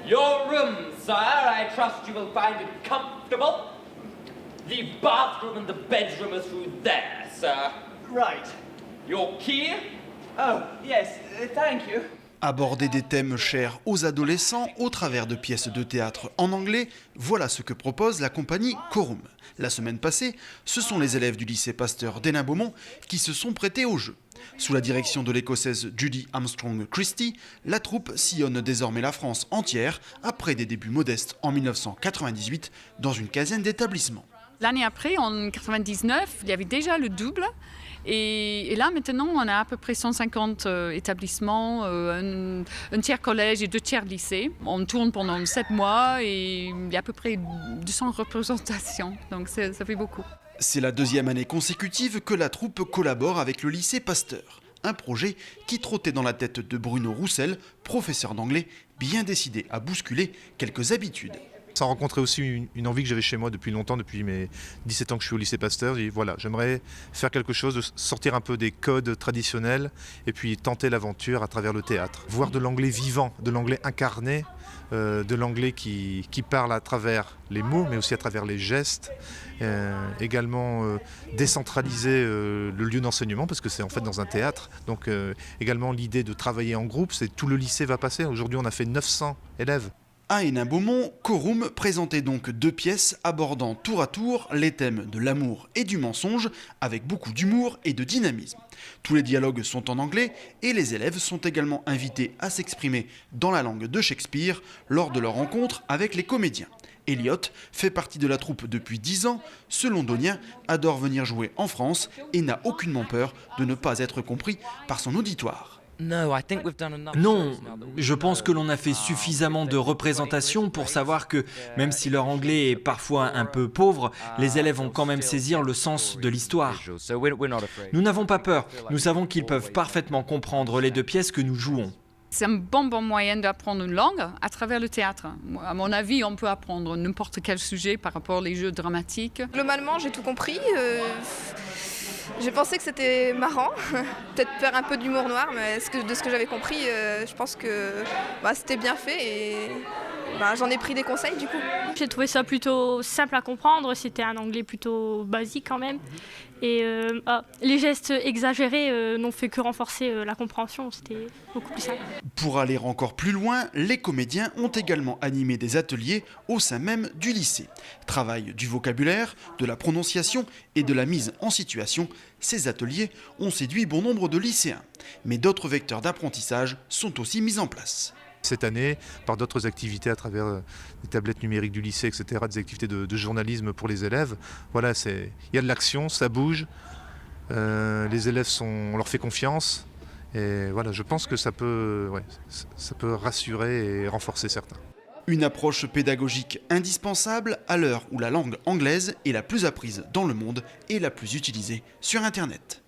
Your room, sire, I trust you will find it comfortable. The bathroom and the bedroom are through there, sir. Right. Your key? Oh, yes, thank you. Aborder des thèmes chers aux adolescents au travers de pièces de théâtre en anglais, voilà ce que propose la compagnie Corum. La semaine passée, ce sont les élèves du lycée Pasteur d'Hénin-Beaumont qui se sont prêtés au jeu. Sous la direction de l'Écossaise Judy Armstrong-Christie, la troupe sillonne désormais la France entière après des débuts modestes en 1998 dans une quinzaine d'établissements. L'année après, en 1999, il y avait déjà le double. Et là, maintenant, on a à peu près 150 établissements, un tiers collège et 2 tiers lycée. On tourne pendant 7 mois et il y a à peu près 200 représentations. Donc ça fait beaucoup. C'est la deuxième année consécutive que la troupe collabore avec le lycée Pasteur. Un projet qui trottait dans la tête de Bruno Roussel, professeur d'anglais, bien décidé à bousculer quelques habitudes. Ça a rencontré aussi une envie que j'avais chez moi depuis longtemps, depuis mes 17 ans que je suis au lycée Pasteur. J'ai dit, voilà, j'aimerais faire quelque chose, de sortir un peu des codes traditionnels et puis tenter l'aventure à travers le théâtre. Voir de l'anglais vivant, de l'anglais incarné, de l'anglais qui parle à travers les mots, mais aussi à travers les gestes. Également décentraliser le lieu d'enseignement, parce que c'est en fait dans un théâtre. Donc également l'idée de travailler en groupe, c'est tout le lycée va passer. Aujourd'hui, on a fait 900 élèves. À Hénin-Beaumont, Corum présentait donc 2 pièces abordant tour à tour les thèmes de l'amour et du mensonge avec beaucoup d'humour et de dynamisme. Tous les dialogues sont en anglais et les élèves sont également invités à s'exprimer dans la langue de Shakespeare lors de leur rencontre avec les comédiens. Elliot fait partie de la troupe depuis 10 ans. Ce londonien adore venir jouer en France et n'a aucunement peur de ne pas être compris par son auditoire. Non, je pense que l'on a fait suffisamment de représentations pour savoir que, même si leur anglais est parfois un peu pauvre, les élèves vont quand même saisir le sens de l'histoire. Nous n'avons pas peur, nous savons qu'ils peuvent parfaitement comprendre les 2 pièces que nous jouons. C'est un bon moyen d'apprendre une langue à travers le théâtre. À mon avis, on peut apprendre n'importe quel sujet par rapport aux jeux dramatiques. Globalement, j'ai tout compris. J'ai pensé que c'était marrant, peut-être faire un peu d'humour noir, mais de ce que j'avais compris, je pense que c'était bien fait et j'en ai pris des conseils du coup. J'ai trouvé ça plutôt simple à comprendre, c'était un anglais plutôt basique quand même. Et les gestes exagérés n'ont fait que renforcer la compréhension, c'était beaucoup plus simple. Pour aller encore plus loin, les comédiens ont également animé des ateliers au sein même du lycée. Travail du vocabulaire, de la prononciation et de la mise en situation, ces ateliers ont séduit bon nombre de lycéens. Mais d'autres vecteurs d'apprentissage sont aussi mis en place. Cette année, par d'autres activités à travers les tablettes numériques du lycée, etc., des activités de journalisme pour les élèves. Voilà, il y a de l'action, ça bouge, les élèves on leur fait confiance. Et voilà, je pense que ça peut rassurer et renforcer certains. Une approche pédagogique indispensable à l'heure où la langue anglaise est la plus apprise dans le monde et la plus utilisée sur Internet.